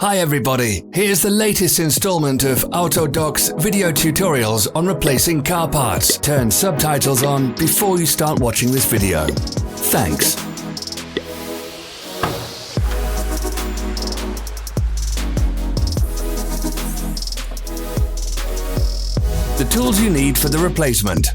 Hi everybody, here's the latest installment of Autodoc's video tutorials on replacing car parts. Turn subtitles on before you start watching this video. Thanks. The tools you need for the replacement.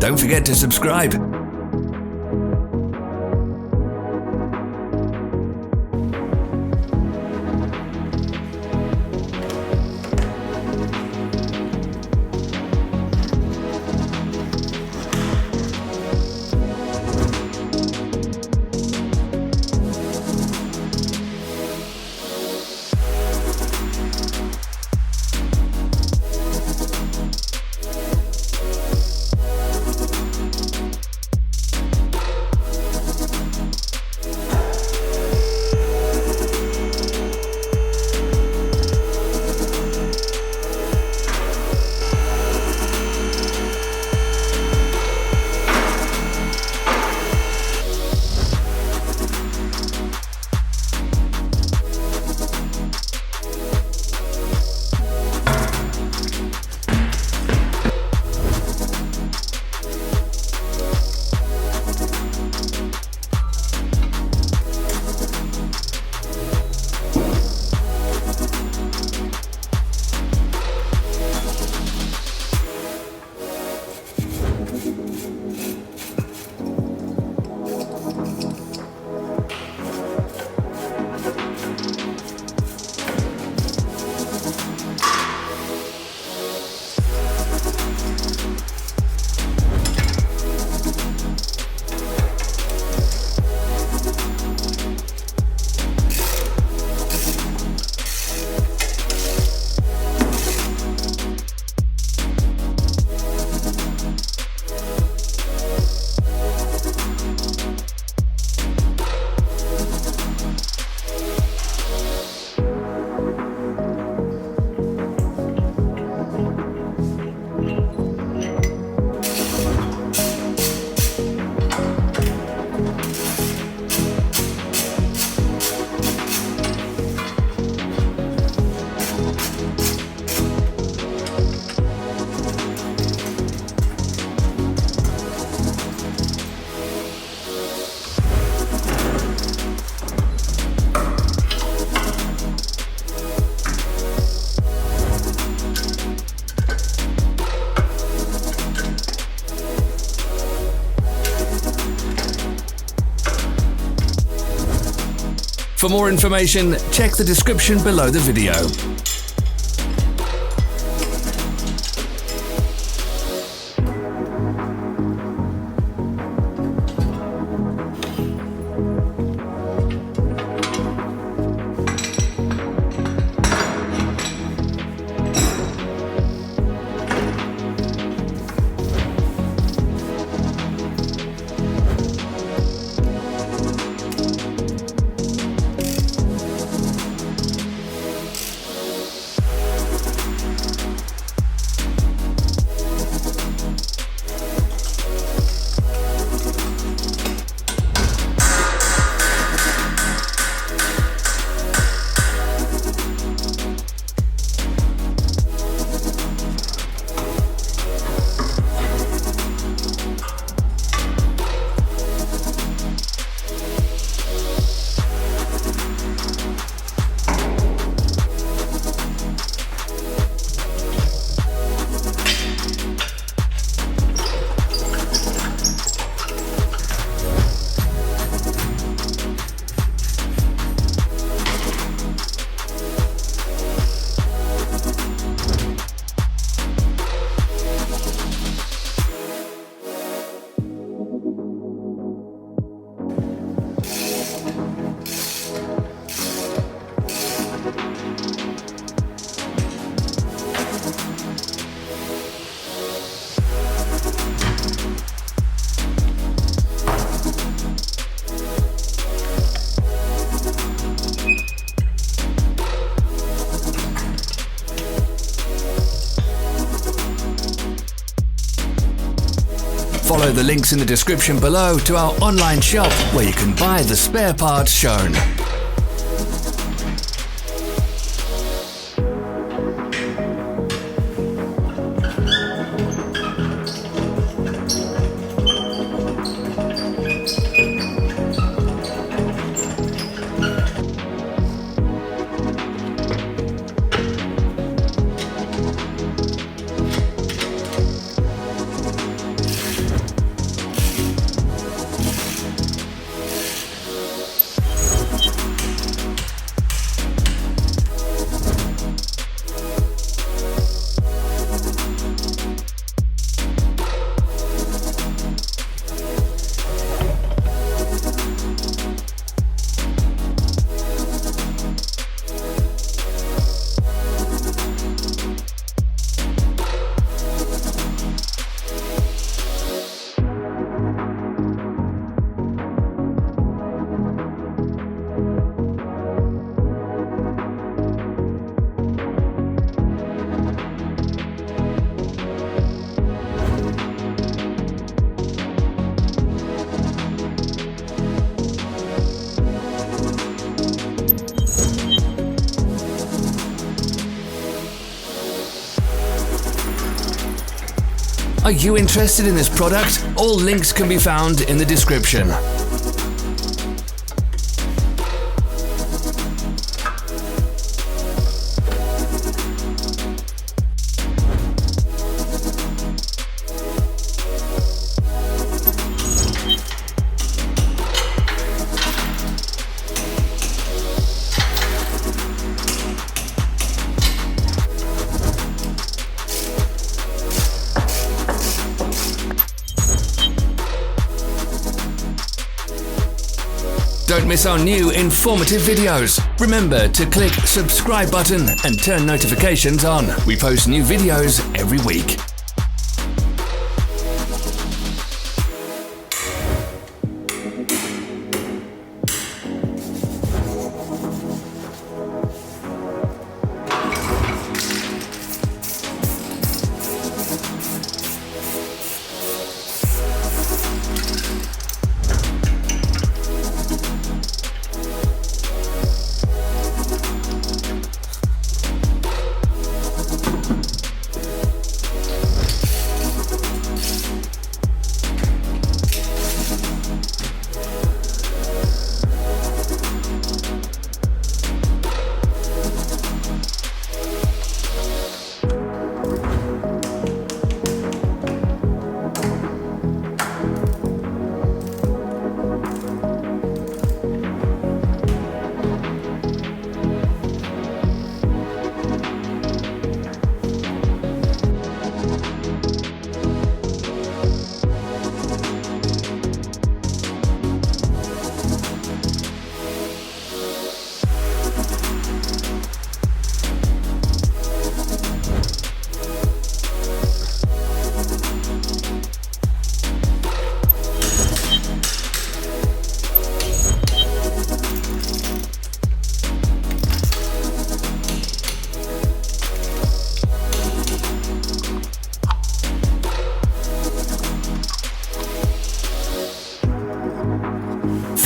Don't forget to subscribe. For more information, check the description below the video. Follow the links in the description below to our online shop where you can buy the spare parts shown. Are you interested in this product? All links can be found in the description. Don't miss our new informative videos. Remember to click subscribe button and turn notifications on. We post new videos every week.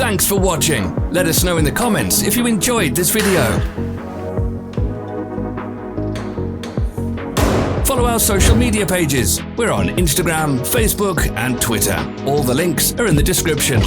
Thanks for watching. Let us know in the comments if you enjoyed this video. Follow our social media pages. We're on Instagram, Facebook and Twitter. All the links are in the description.